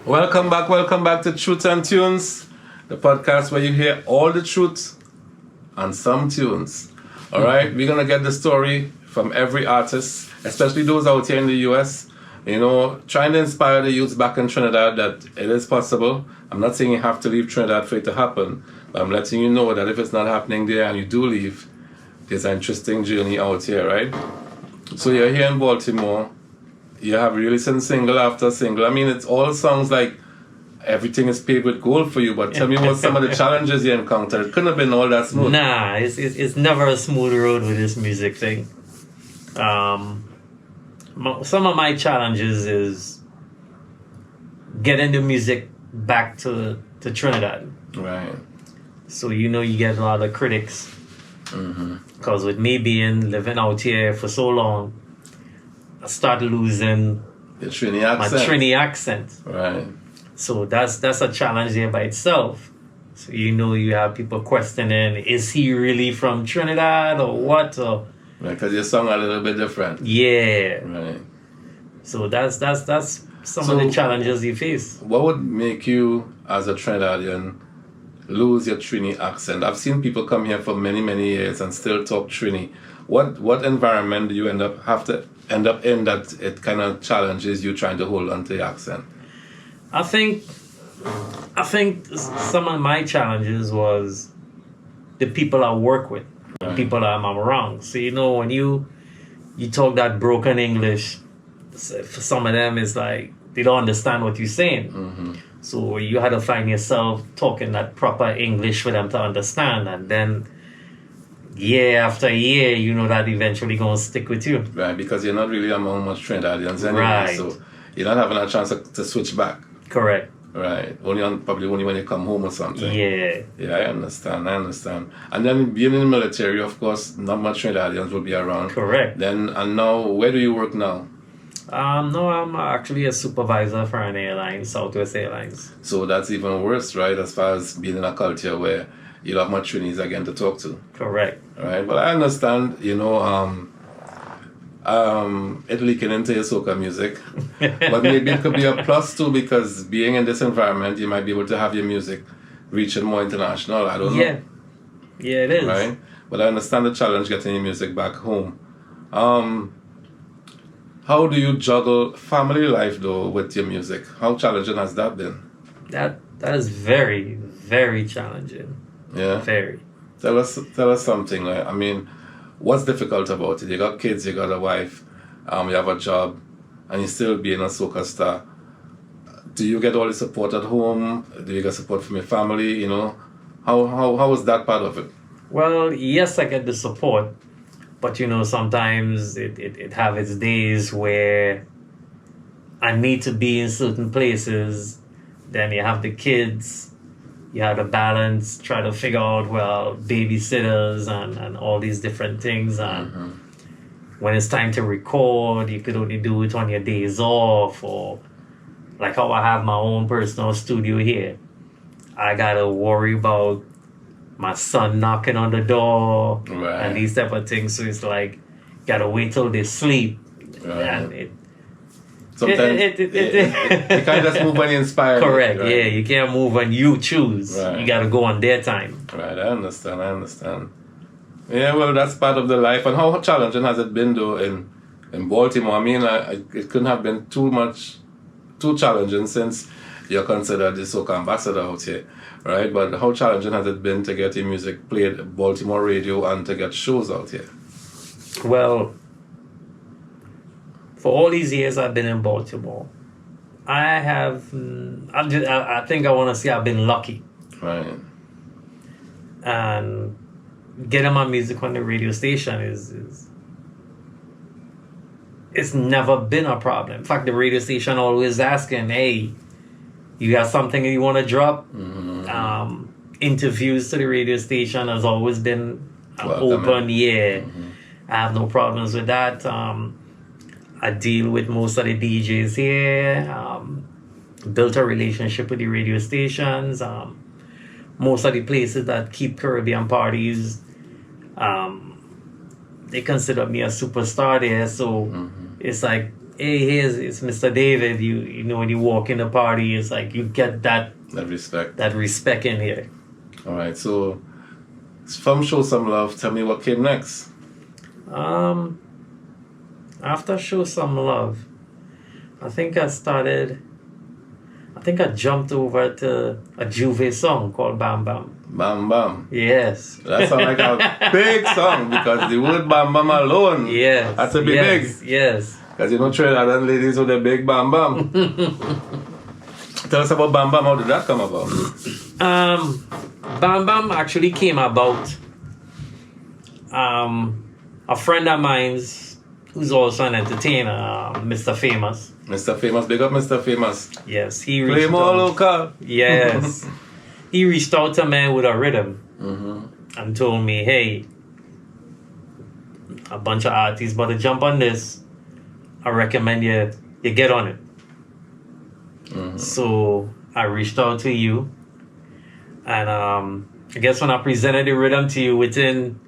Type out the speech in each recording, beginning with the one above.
Welcome back to Truth and Tunes, the podcast where you hear all the truth and some tunes. All right, we're gonna get the story from every artist, especially those out here in the US. You know, trying to inspire the youths back in Trinidad that it is possible. I'm not saying you have to leave Trinidad for it to happen, but I'm letting you know that if it's not happening there and you do leave, there's an interesting journey out here, right? So you're here in Baltimore. You have releasing single after single. I mean, it's all songs like everything is paved with gold for you, but tell me what some of the challenges you encountered. It couldn't have been all that smooth. Nah, it's never a smooth road with this music thing. Some of my challenges is getting the music back to Trinidad. Right. So you get a lot of critics. Because with me living out here for so long, I started losing the Trini accent. my Trini accent. Right. So that's a challenge there by itself. So you have people questioning, is he really from Trinidad or what? Or Because your song a little bit different. yeah. Right. So that's some of the challenges you face. What would make you, as a Trinidadian, lose your Trini accent? I've seen people come here for many, many years and still talk Trini. What environment do you end up in that it kind of challenges you trying to hold on to your accent? I think some of my challenges was the people I work with, Right. people that I'm around. So when you talk that broken English, for some of them it's like they don't understand what you're saying. So you had to find yourself talking that proper English for them to understand, and then year after year, that eventually gonna stick with you. Right, because you're not really among much Trinidadians anyway, Right. so you're not having a chance to switch back. Correct. Right, probably only when you come home or something. Yeah. Yeah, I understand. And then being in the military, of course, not much Trinidadians will be around. Correct. And now, where do you work now? No, I'm actually a supervisor for an airline, Southwest Airlines. So that's even worse, right? As far as being in a culture where you don't have much Trinis again to talk to. Correct. Right, but I understand, it leaking into your soca music. But maybe it could be a plus too, because being in this environment, you might be able to have your music reaching more international. I don't know. Yeah, it is. Right? But I understand the challenge getting your music back home. How do you juggle family life though with your music? How challenging has that been? That is very, very challenging. Yeah. Very. Tell us something. Like, I mean, what's difficult about it? You got kids, you got a wife, you have a job, and you still being a soca star. Do you get all the support at home? Do you get support from your family? How is that part of it? Well, yes, I get the support, but sometimes it have its days where I need to be in certain places. Then you have the kids. You have to balance, try to figure out, babysitters and all these different things. And when it's time to record, you could only do it on your days off, or like how I have my own personal studio here. I got to worry about my son knocking on the door and these type of things. So it's like, got to wait till they sleep. Right. And sometimes you can't just move when you're inspired. Correct, right? yeah. You can't move when you choose. Right. You got to go on their time. Right, I understand. Yeah, well, that's part of the life. And how challenging has it been, though, in Baltimore? I mean, it couldn't have been too challenging since you're considered the soca ambassador out here, right? But how challenging has it been to get your music played at Baltimore radio and to get shows out here? Well, for all these years I've been in Baltimore, I think I want to say I've been lucky. Right. And getting my music on the radio station is it's never been a problem. In fact, the radio station always asking, hey, you got something you want to drop? Interviews to the radio station has always been open. Yeah. I have no problems with that. I deal with most of the DJs here. Built a relationship with the radio stations. Most of the places that keep Caribbean parties, they consider me a superstar there. So it's like hey, here's it's Mr. David. You know when you walk in the party, it's like you get that respect. That respect in here. All right, so from Show Some Love, tell me what came next. After Show Some Love, I think I jumped over to a Juve song called Bam Bam. Bam Bam. Yes. That sounds like a big song because the word Bam Bam alone. Yes. That's a big. Yes. Because you know Trinidad and ladies with the big Bam Bam. Tell us about Bam Bam. How did that come about? Bam Bam actually came about. A friend of mine's who's also an entertainer, Mr. Famous. Mr. Famous, big up Mr. Famous. Yes, he Play reached more out. local. Yes. He reached out to me with a rhythm and told me, hey, a bunch of artists about to jump on this. I recommend you get on it. So I reached out to you, and I guess when I presented the rhythm to you, within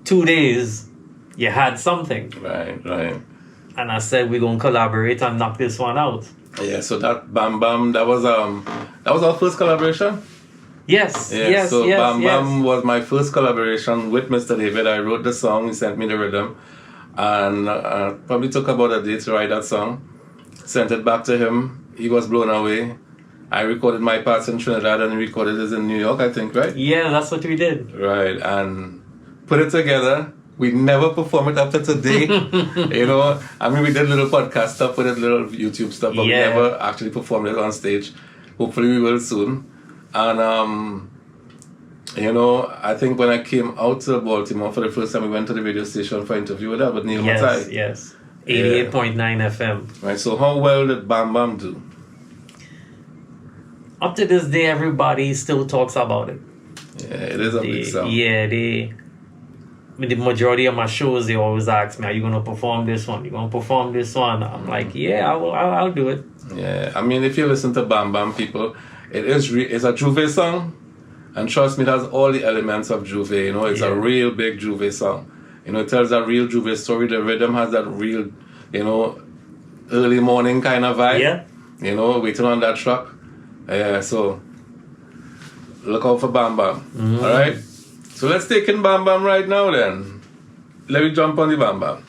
2 days, you had something. Right. And I said we're gonna collaborate and knock this one out. Yeah, so that Bam Bam, that was our first collaboration. Yes. Bam Bam was my first collaboration with Mr. David. I wrote the song, he sent me the rhythm, and probably took about a day to write that song. Sent it back to him. He was blown away. I recorded my parts in Trinidad and he recorded it in New York, I think, right? Yeah, that's what we did. Right, and put it together. We never perform it up to today. You know, I mean, we did little podcast stuff, we did little YouTube stuff, but we never actually performed it on stage. Hopefully we will soon. And, you know, I think when I came out to Baltimore for the first time, we went to the radio station for an interview with that, with Neil Matai. Yes. 88.9 FM. Right, so how well did Bam Bam do? Up to this day, everybody still talks about it. Yeah, it is a big song. Yeah, the majority of my shows, they always ask me, are you going to perform this one? You going to perform this one? I'm like, yeah, I'll do it. Yeah, I mean, if you listen to Bam Bam, people, it's a Juve song. And trust me, it has all the elements of Juve. You know, it's a real big Juve song. You know, it tells a real Juve story. The rhythm has that real, you know, early morning kind of vibe. Yeah. You know, waiting on that truck. So look out for Bam Bam. All right? So let's take in Bam Bam right now then. Let me jump on the Bam Bam.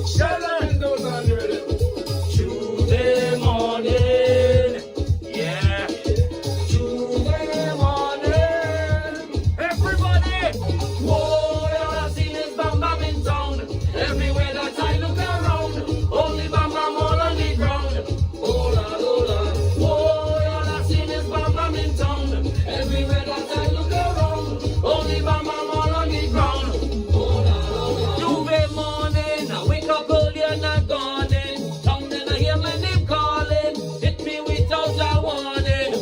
Sheldon Mendoza on the rhythm. Tuesday morning. Yeah. Tuesday morning. Everybody. Whoa, all I see is Bam Bam in town. Everywhere that I look around. Only Bam Bam all on the ground. Oh Lord, oh Lord. Whoa, all I see is Bam Bam in town. Everywhere that I look around. Only Bam Bam all on the ground. Tuesday morning, I wake up early and I'm gone in. Down and I hear my name calling. Hit me without a warning.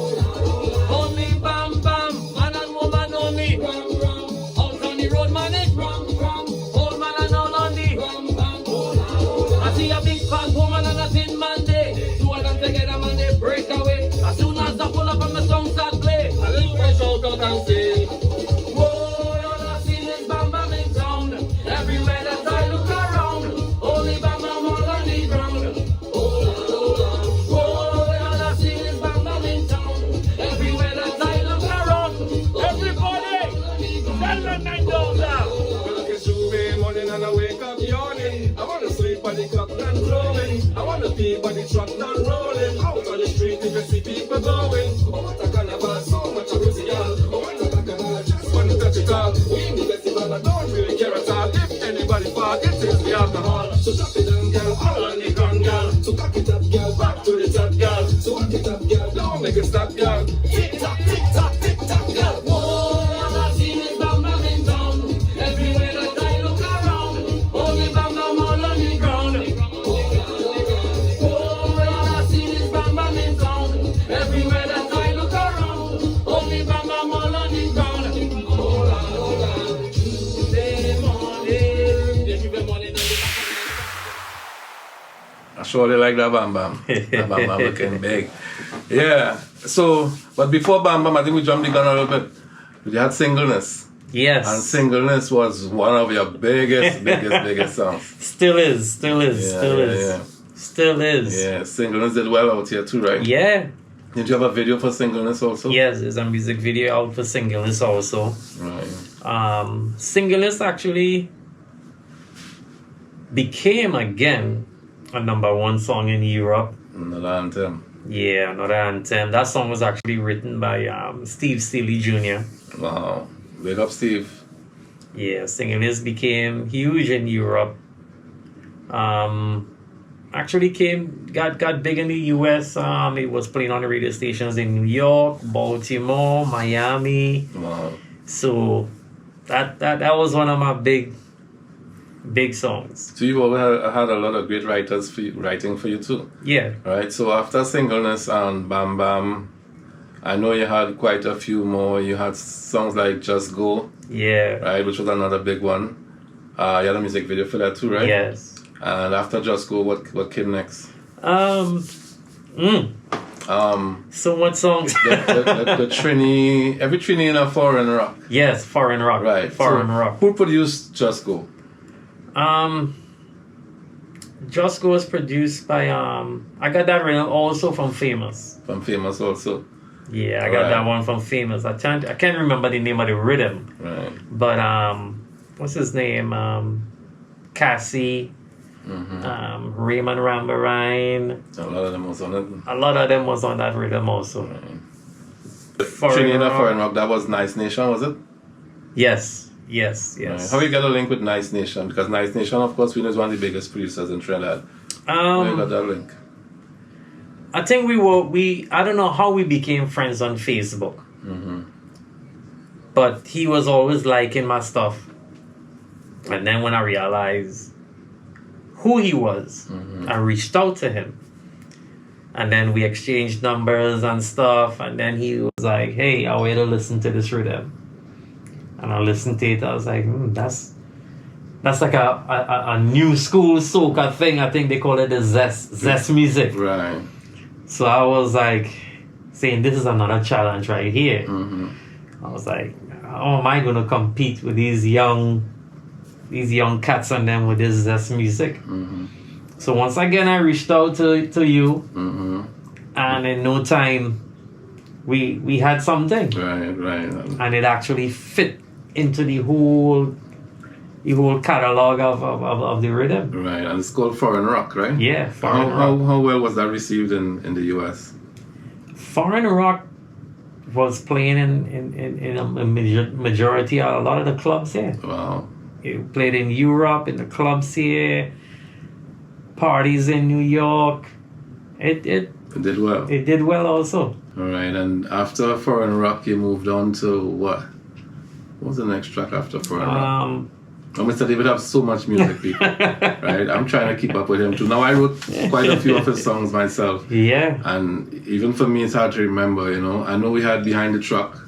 Only Bam Bam, man and woman only. Out on the road, man is old man and all on the. I see a big fat woman and a thin man there. Two of them together, man, they break away. As soon as I pull up and my song start play, a little boy shout out and say, whoa, all I see is Bam Bam in town. Everywhere that I look around, only Bam Bam all on the ground. Oh, whoa, all I see is Bam Bam in town. Everywhere that I look around, everybody, Sheldon Mendoza. Well, it's Tuesday morning and I wake up yawning. I wanna sleep but the clock not growing. I wanna pee but the truck not rolling. Out on the street if you see people going. Oh, what a carnival, so much of music, y'all. Oh, what a bacchanal, just wanna touch it all. We in the festival, I don't really care at all. If anybody fall, it is the alcohol. So drop it down, girl, all on the ground, girl. So cock it up, girl, back to the top, girl. So walk it up, girl, don't make it stop, girl. Tick tock, girl. Whoa, all I see is Bam Bam in town. Everywhere that I look around, only Bam Bam all on the ground. Whoa, all I see is Bam Bam in town. Everywhere that sure they like that Bam Bam. That Bam Bam looking big. Yeah. So, but before Bam Bam, I think we jumped the gun a little bit. You had Singleness. Yes. And Singleness was one of your biggest songs. Still is. Still is. Yeah, Singleness did well out here too, right? Yeah. Did you have a video for Singleness also? Yes, there's a music video out for Singleness also. Right. Singleness actually became again a #1 song in Europe. Another anthem. Yeah, another anthem. That song was actually written by Steve Steely Jr. Wow. Big up, Steve. Yeah, Singleness became huge in Europe. Actually got big in the US. It was playing on the radio stations in New York, Baltimore, Miami. Wow. So that was one of my big songs. So you always had a lot of great writers writing for you too. Yeah. Right. So after Singleness and Bam Bam, I know you had quite a few more. You had songs like Just Go. Yeah. Right, which was another big one. You had a music video for that too, right? Yes. And after Just Go, what came next? So what songs? the Trini, every Trini in a foreign rock. Yes, foreign rock. Right. Foreign So rock. Who produced Just Go? Just Go was produced by I got that rhythm also from Famous. From Famous also. Yeah, I got Right. that one from Famous. I can't remember the name of the rhythm. Right. But what's his name? Cassie, Raymond Rambarine. A lot of them was on it. A lot of them was on that rhythm also. Trini in a foreign rock, that was Nice Nation, was it? Yes. Right. How you got a link with Nice Nation? Because Nice Nation, of course, we know is one of the biggest producers in Trinidad. How you got that link? I think I don't know how we became friends on Facebook. But he was always liking my stuff. And then when I realized who he was, I reached out to him. And then we exchanged numbers and stuff. And then he was like, hey, I want you to listen to this rhythm. And I listened to it. I was like, that's like a new school soca thing. I think they call it the zest music. Right. So I was like saying, this is another challenge right here. I was like, how am I going to compete with these young cats and them with this zest music? So once again, I reached out to you, and in no time, we had something. Right. And it actually fit into the whole catalog of the rhythm. Right, and it's called Foreign Rock, right? Yeah, Foreign Rock. How well was that received in the US? Foreign Rock was playing in a majority of a lot of the clubs here. Wow. It played in Europe, in the clubs here, parties in New York. It did well. It did well also. All right, and after Foreign Rock, you moved on to what? What was the next track after Foreign Rock? Mr. David have so much music, people. Right? I'm trying to keep up with him too. Now, I wrote quite a few of his songs myself. Yeah. And even for me, it's hard to remember, you know. I know we had Behind the Truck.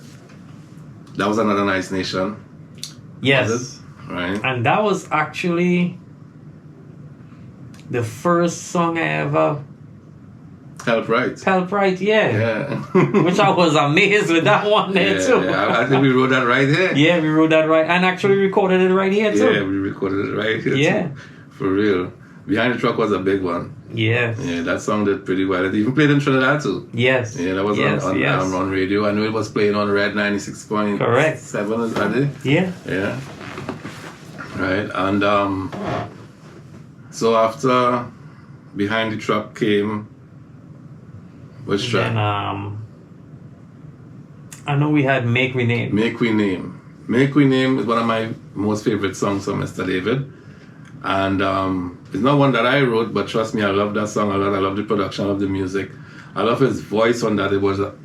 That was another Nice Nation. Yes. Right. And that was actually the first song I ever Help Right. Help Right, yeah. Which I was amazed with that one there too. Yeah, I think we wrote that right here. Yeah, we wrote that right and actually recorded it right here too. Yeah, we recorded it right here too. For real. Behind the Truck was a big one. Yes. Yeah, that song did pretty well. It even played in Trinidad too. Yes. Yeah, that was on radio. I know it was playing on Red 96.7. Correct. 7, is that it? Yeah. Yeah. Right, and so after Behind the Truck came which track? And I know we had Make We Name. Make We Name. Make We Name is one of my most favorite songs from Mr. David. And it's not one that I wrote, but trust me, I love that song a lot. I love the production, I love the music. I love his voice on that.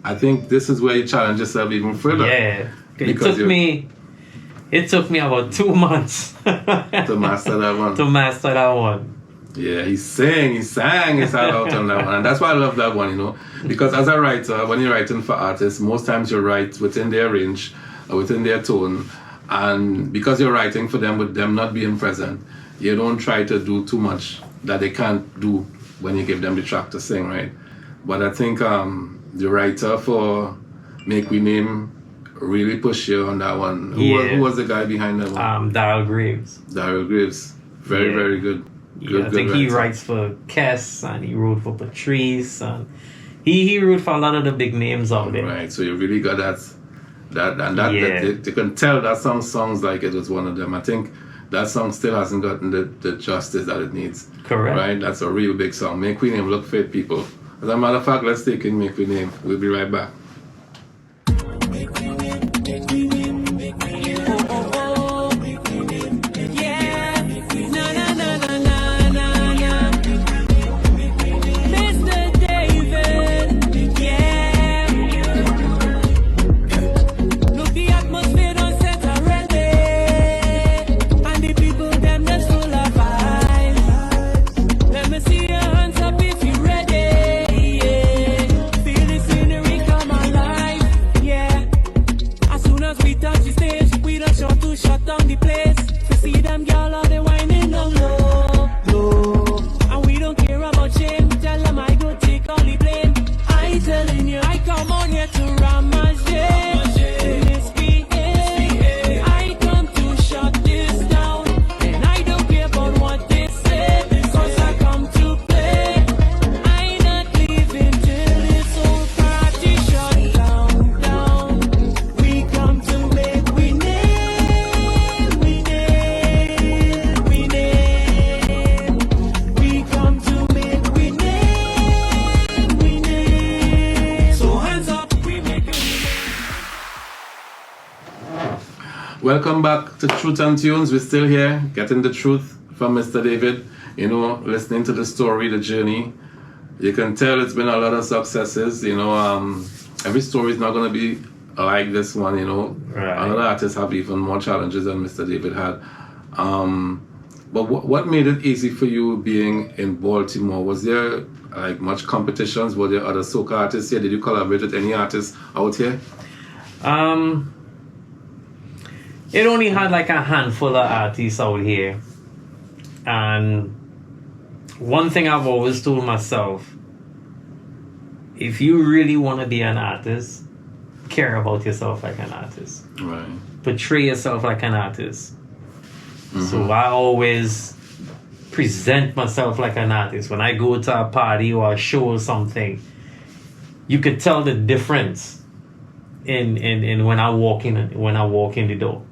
I think this is where you challenge yourself even further. Yeah. It took me about 2 months to master that one. Yeah, he sang his heart out on that one. And that's why I love that one, you know. Because as a writer, when you're writing for artists, most times you write within their range, or within their tone. And because you're writing for them with them not being present, you don't try to do too much that they can't do when you give them the track to sing, right? But I think the writer for Make We Name really pushed you on that one. Who was the guy behind that one? Daryl Graves. Daryl Graves. Very, very good. I think he writes for Kes and he wrote for Patrice and he wrote for a lot of the big names out there. Right, so you really got that you can tell that some songs like it was one of them. I think that song still hasn't gotten the justice that it needs. Correct. Right? That's a real big song. Make We Name, look for it, people. As a matter of fact, let's take in Make We Name. We'll be right back. Welcome back to Truth and Tunes. We're still here, getting the truth from Mr. David. You know, listening to the story, the journey. You can tell it's been a lot of successes. You know, every story is not going to be like this one. You know, right. Other artists have even more challenges than Mr. David had. But what made it easy for you being in Baltimore? Was there like much competitions? Were there other soca artists here? Did you collaborate with any artists out here? It only had like a handful of artists out here. And one thing I've always told myself, if you really want to be an artist, care about yourself like an artist. Right. Portray yourself like an artist. Mm-hmm. So I always present myself like an artist. When I go to a party or a show or something, you could tell the difference in when I walk in the door.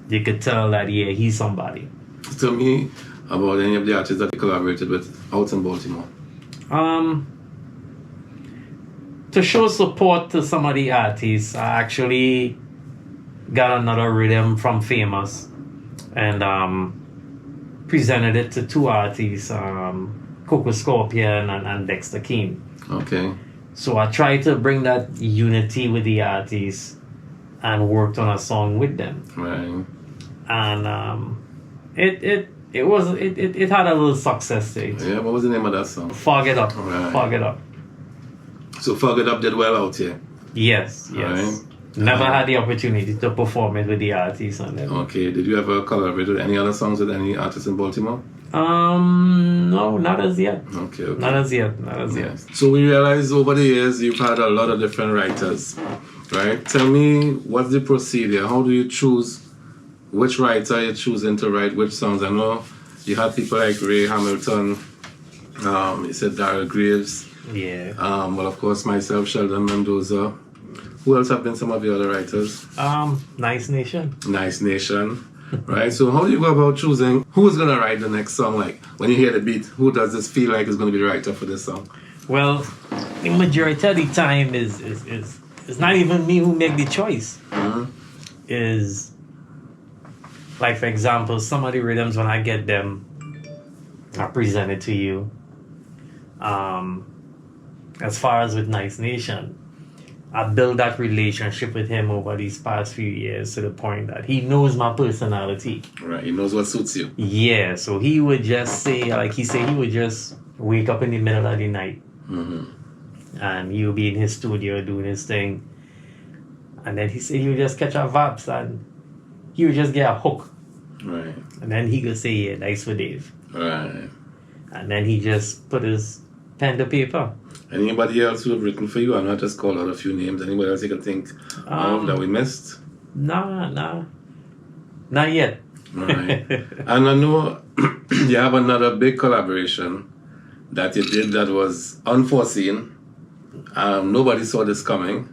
You could tell that he's somebody. Tell me about any of the artists that you collaborated with out in Baltimore. To show support to some of the artists, I actually got another rhythm from Famous and presented it to two artists, Coco Scorpion and Dexter King. Okay. So I tried to bring that unity with the artists and worked on a song with them. Right. And it had a little success to it. Yeah, what was the name of that song? Fog It Up. Right. Fog It Up. So Fog It Up did well out here. Yes. Right. Never had the opportunity to perform it with the artists and them. Okay. Did you ever collaborate with any other songs with any artists in Baltimore? No, not as yet. Okay. Not as yet. So we realized over the years you've had a lot of different writers, right? Tell me, what's the procedure? How do you choose which writer you're choosing to write which songs? I know you had people like Ray Hamilton, you said Daryl Graves. Yeah. Well, of course, myself, Sheldon Mendoza. Who else have been some of the other writers? Nice Nation. Nice Nation. Right, so how do you go about choosing who's going to write the next song? Like, when you hear the beat, who does this feel like is going to be the writer for this song? Well, the majority of the time is it's not even me who make the choice. Mm-hmm. Is, like, for example, some of the rhythms, when I get them, I present it to you. As far as with Nice Nation, I built that relationship with him over these past few years to the point that he knows my personality. Right, he knows what suits you. Yeah, so he would just say, like he said, he would just wake up in the middle of the night. Mm-hmm. And he'll be in his studio doing his thing. And then he said he would just catch a vibes and he would just get a hook. Right. And then he could say, yeah, nice for Dave. Right. And then he just put his pen to paper. Anybody else who have written for you? I'm not just call out a few names. Anybody else you can think of that we missed? Nah. Not yet. Right. And I know you have another big collaboration that you did that was unforeseen. Nobody saw this coming.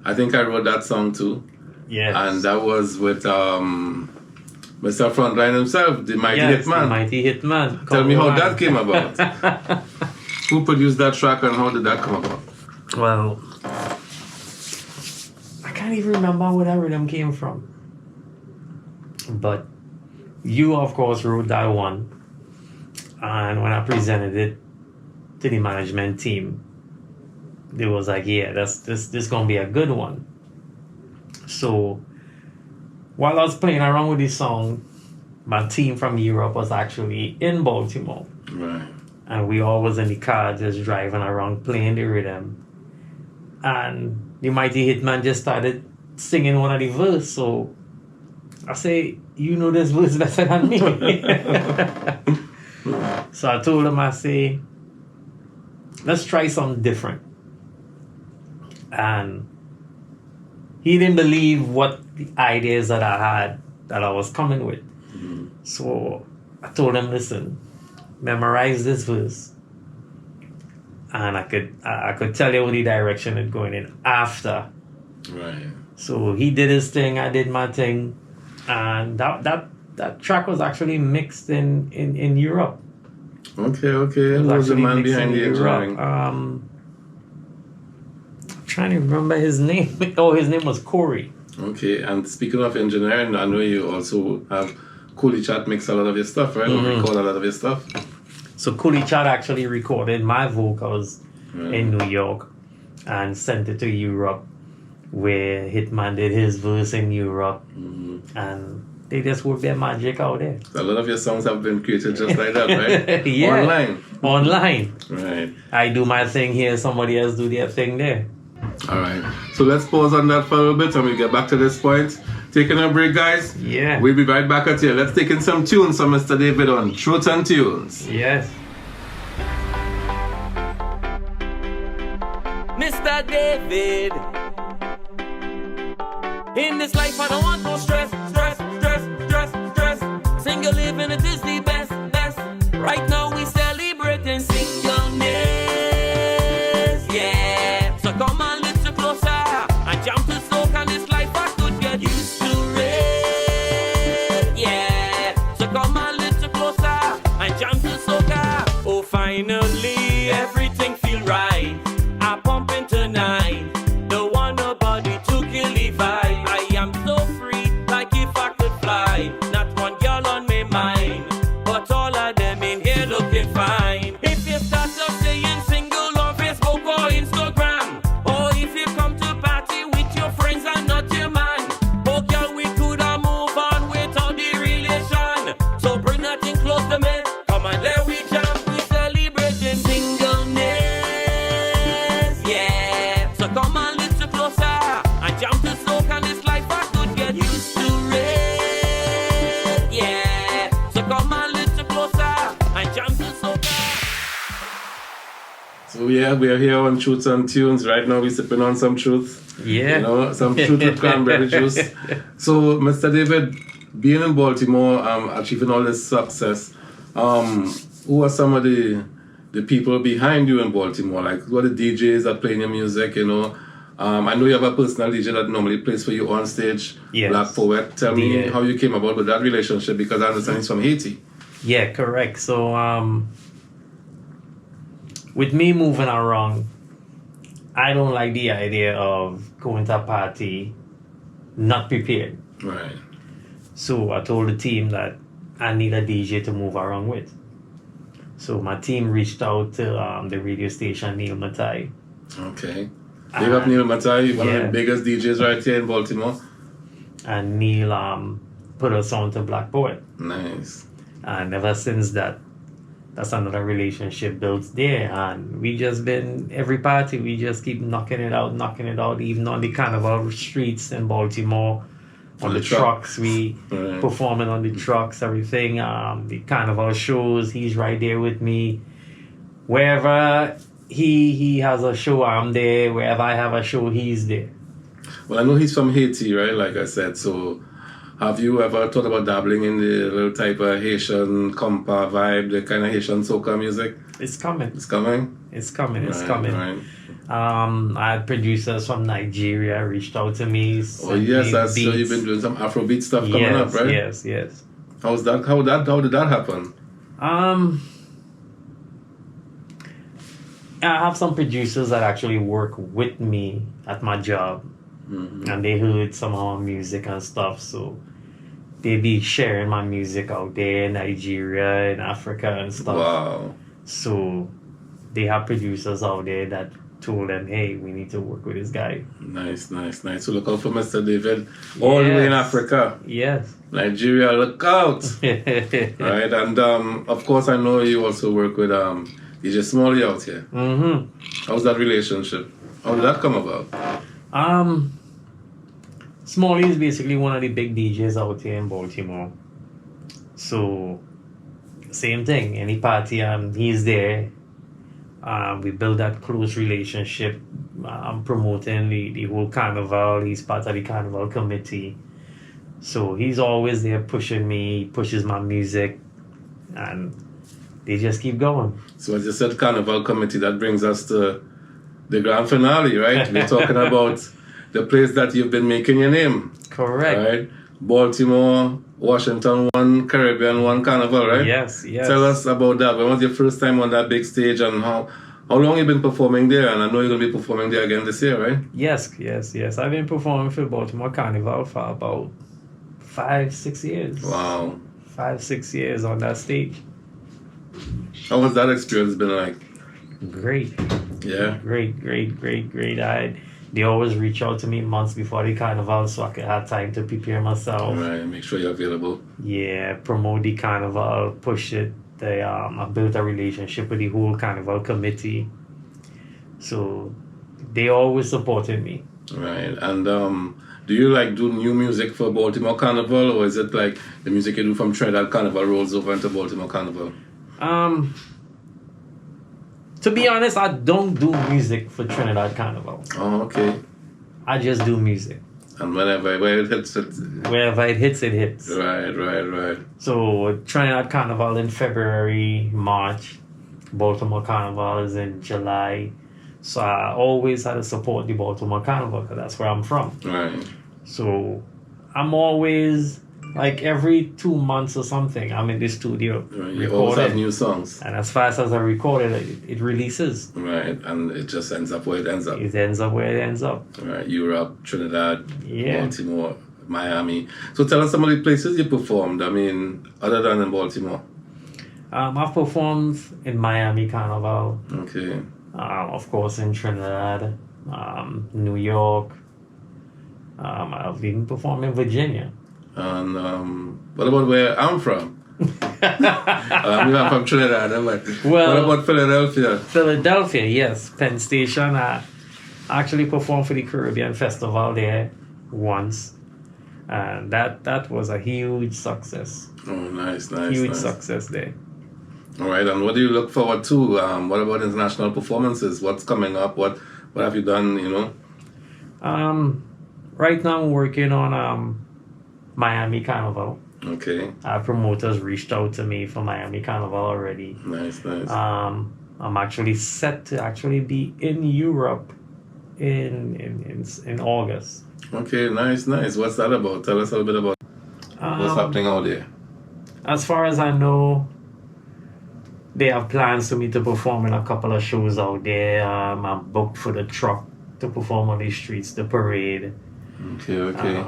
I think I wrote that song too. Yes. And that was with Mr. Frontline himself, the Mighty Hitman. The Mighty Hitman. Tell me how that came about. Who produced that track and how did that come about? Well, I can't even remember where that rhythm came from. But you, of course, wrote that one. And when I presented it to the management team, they was like, yeah, this gonna be a good one. So while I was playing around with this song, my team from Europe was actually in Baltimore. Right. And we all was in the car just driving around playing the rhythm. And the Mighty Hitman just started singing one of the verse. So I say, you know this verse better than me. So I told him, I say, let's try something different. And he didn't believe what the ideas that I had, that I was coming with. Mm-hmm. So I told him, listen, memorize this verse. And I could tell you the direction it's going in after. Right. So he did his thing, I did my thing. And that track was actually mixed in Europe. Okay. Who was the man behind the engineering? Trying to remember his name. Oh, his name was Corey. Okay, and speaking of engineering, I know you also have Coolie Chat mix a lot of your stuff, right? Or record a lot of your stuff. So Coolie Chat actually recorded my vocals in New York and sent it to Europe, where Hitman did his verse in Europe, and they just work their magic out there. So a lot of your songs have been created just like that, right? Yeah. Online. Right. I do my thing here, somebody else do their thing there. All right. So let's pause on that for a little bit and we get back to this point. Taking a break, guys. Yeah. We'll be right back at you. Let's take in some tunes from Mr. David on Truth and Tunes. Yes. Mr. David. In this life, I don't want no stress. Single living, it is the best. Right now, we celebrating singleness. Yeah. So come a little closer and jump to soca. This life, I could get used to it. Yeah. So come a little closer and jump to soca. Oh, finally, everything feel right. I pumping tonight. Don't want nobody to kill the vibe. I am so free, like if I could fly. Not one girl on my mind, but all of them in here looking fine. If you start up saying single on Facebook or Instagram, or if you come to party with your friends and not your man, oh girl, we coulda move on without the relation. So bring nothing close to me. Come on, let we jump. We celebrating singleness. Yeah. So come on, little closer and jump to soca. This life I could get used to it. Yeah. So come on, little closer and jump to soca. So yeah, we are here on Truth and Tunes. Right now we're sipping on some truth. Yeah. You know, some truth with cranberry juice. So, Mr. David, being in Baltimore, achieving all this success, who are some of the people behind you in Baltimore? Like, who are the DJs that play your music, you know? I know you have a personal DJ that normally plays for you on stage, Yes. Black Poet. Tell me how you came about with that relationship, because I understand he's from Haiti. Yeah, correct. So, with me moving around, I don't like the idea of going to a party not prepared. Right. So I told the team that I need a DJ to move around with. So my team reached out to the radio station Neil Matai. Okay. Big up Neil Matai, one of the biggest DJs right here in Baltimore. And Neil put us on to Black Poet. Nice. And ever since that's another relationship built there. And we just been, every party, we just keep knocking it out, even on the Carnival streets in Baltimore. on the trucks. We performing on the trucks, everything. The carnival shows, he's right there with me. Wherever he has a show, I'm there. Wherever I have a show, he's there. Well, I know he's from Haiti, right? Like I said, so have you ever thought about dabbling in the little type of Haitian compa vibe, the kind of Haitian soca music? It's coming. It's coming? It's coming. It's Right, coming. right. I had producers from Nigeria reached out to me. Oh yes, sent me so you've been doing some Afrobeat stuff coming up, right? Yes. How did that happen? I have some producers that actually work with me at my job, and they heard some of my music and stuff, so they be sharing my music out there in Nigeria and Africa and stuff. Wow. So they have producers out there that told them, hey, we need to work with this guy. Nice. So look out for Mr. David all the way in Africa. Yes. Nigeria, look out. Right, and of course I know you also work with DJ Smalley out here. How's that relationship? How did that come about? Smalley is basically one of the big DJs out here in Baltimore. So same thing, any party he's there. We build that close relationship. I'm promoting the whole carnival. He's part of the carnival committee. So he's always there pushing me, pushes my music, and they just keep going. So as you said, carnival committee, that brings us to the grand finale, right? We're talking about the place that you've been making your name. Correct. Right? Baltimore, Washington, one Caribbean, one carnival, right? Yes. Tell us about that. When was your first time on that big stage, and how long you been performing there? And I know you're going to be performing there again this year, right? Yes. I've been performing for Baltimore Carnival for about 5-6 years. Wow. 5-6 years on that stage. How was that experience been like? Great. Yeah. Great. They always reach out to me months before the carnival so I could have time to prepare myself. Right, make sure you're available. Yeah, promote the carnival, push it. I built a relationship with the whole carnival committee. So they always supported me. Right, and do you do new music for Baltimore Carnival, or is it like the music you do from Trinidad Carnival rolls over into Baltimore Carnival? To be honest, I don't do music for Trinidad Carnival. Oh, okay. I just do music. And where it hits, Wherever it hits, it hits. Right. So Trinidad Carnival in February, March. Baltimore Carnival is in July. So I always had to support the Baltimore Carnival because that's where I'm from. Right. So I'm always, every 2 months or something, I'm in the studio You always have new songs. And as fast as I record it releases. Right, and it just ends up where it ends up. It ends up where it ends up. Right, Europe, Trinidad, Yeah. Baltimore, Miami. So tell us some of the places you performed, other than in Baltimore. I've performed in Miami Carnival. Okay. Of course in Trinidad, New York. I've even performed in Virginia. And what about where I'm from? I'm from Trinidad. What about Philadelphia? Philadelphia, yes. Penn Station. I actually performed for the Caribbean Festival there once. And that was a huge success. Oh, nice. Huge success there. All right, and what do you look forward to? What about international performances? What's coming up? What have you done, Right now I'm working on Miami Carnival. Okay. Our promoters reached out to me for Miami Carnival already. Nice. I'm actually set to be in Europe in August. Okay, nice. What's that about? Tell us a little bit about what's happening out there. As far as I know, they have plans for me to perform in a couple of shows out there. I'm booked for the truck to perform on the streets, the parade. Okay.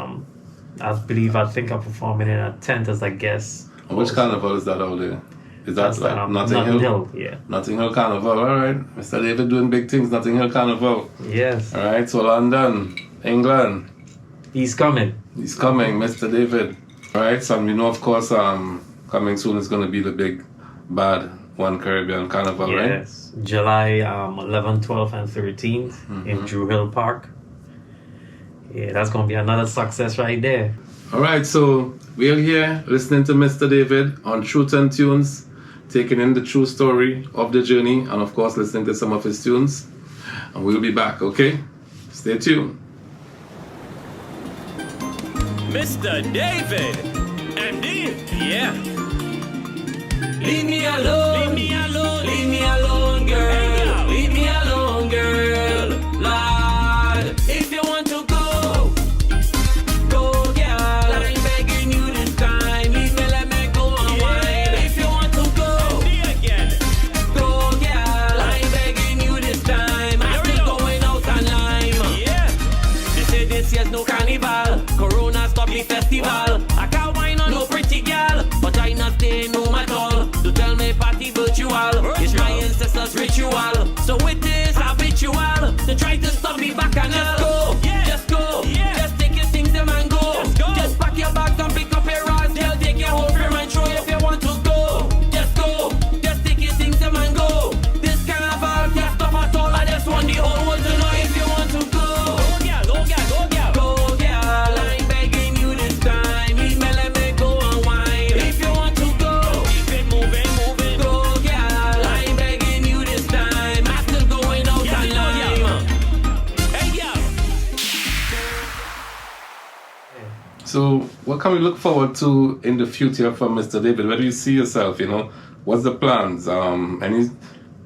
I think I'm performing in a tent as a guest. And which carnival is that out there? Is that Notting Hill? Yeah. Notting Hill Carnival, alright. Mr. David doing big things, Notting Hill Carnival. Yes. Alright, so London, England. He's coming, Mr. David. Alright, so we know of course coming soon is gonna be the big bad One Caribbean Carnival, right? Yes. July 11th, 12th, and 13th in Drew Hill Park. Yeah, that's going to be another success right there. All right, so we're here listening to Mr. David on Truth and Tunes, taking in the true story of the journey, and of course listening to some of his tunes. And we'll be back, okay? Stay tuned. Mr. David, MD, yeah. Leave me alone, leave me alone, leave me alone, girl. Leave me alone, girl. Lord, if you want to go, go, girl. I'm begging you this time. Leave me, let me go and wine. If you want to go, go, girl. I'm begging you this time. I'm still going out on lime. Yeah. They say this year's no carnival. Corona stop the festival. I can't wine on no pretty girl, but I not staying home at all. To tell me party virtual, it's my ancestors' ritual. So with this habitual, to try to stop me back and just go, just go, just take your things them and go. Just pack your bags and pick up your rods, girl, take your whole frame and show if you want to go, just take your things them and go. This carnival can't stop at all. I just want the whole world to know if you want to go. Go, girl, I'm begging you this time. Leave me, let me go and wine. If you want to go, keep it moving. Go, girl, I'm begging you this time. I'm still going out on lime. Hey, yo. So, what can we look forward to in the future from Mr. David? Where do you see yourself? You know, what's the plans? Any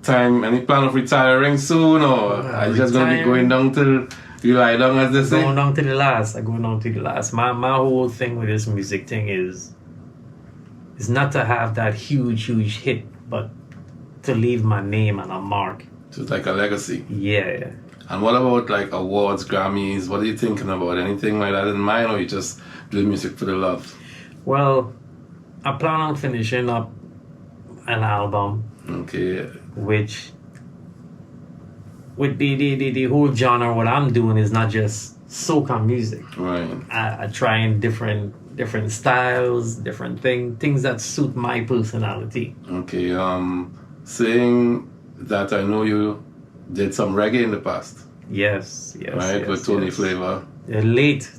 plan of retiring soon, or are you just going to be going down till you lie down, as they say? Going down to the last. I go down to the last. My whole thing with this music thing is not to have that huge hit, but to leave my name and a mark. So it's like a legacy. Yeah. And what about like awards, Grammys? What are you thinking about? Anything like that in mind, or you just do music for the love? Well, I plan on finishing up an album, Okay. which with the whole genre, what I'm doing is not just soca music. Right. I try in different styles, different things that suit my personality. Okay. Saying that, I know you did some reggae in the past, Yes. right? Yes, With Tony yes. Flavor. The late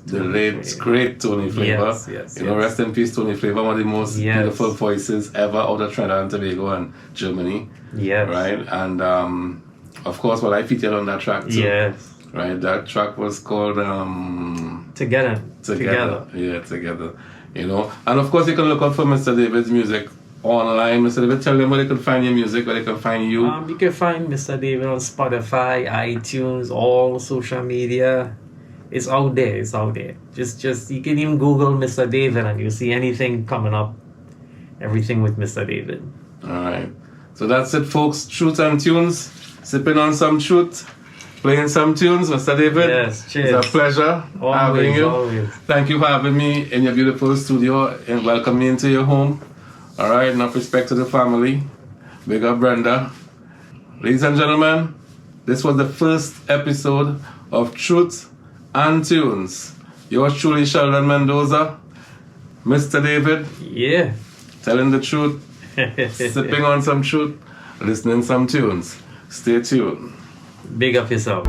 Great Tony Flavor. Yes. You know, rest in peace, Tony Flavor, one of the most Yes. beautiful voices ever out of Trinidad and Tobago and Germany. Yes. Right? And of course, I featured on that track too. Yes. Right? That track was called Together. Yeah, Together. You know, and of course, you can look out for Mr. David's music online. Mr. David, tell them where they can find your music, where they can find you. You can find Mr. David on Spotify, iTunes, all social media. It's out there. Just you can even Google Mr. David and you'll see anything coming up. Everything with Mr. David. All right. So that's it, folks. Truth and Tunes. Sipping on some truth. Playing some tunes, Mr. David. Yes, cheers. It's a pleasure having you. Always. Thank you for having me in your beautiful studio and welcome me into your home. All right, enough respect to the family. Big up, Brenda. Ladies and gentlemen, this was the first episode of Truth and Tunes. Yours truly, Sheldon Mendoza. Mr. David, Yeah. telling the truth, sipping on some truth, listening some tunes. Stay tuned. Big up yourself.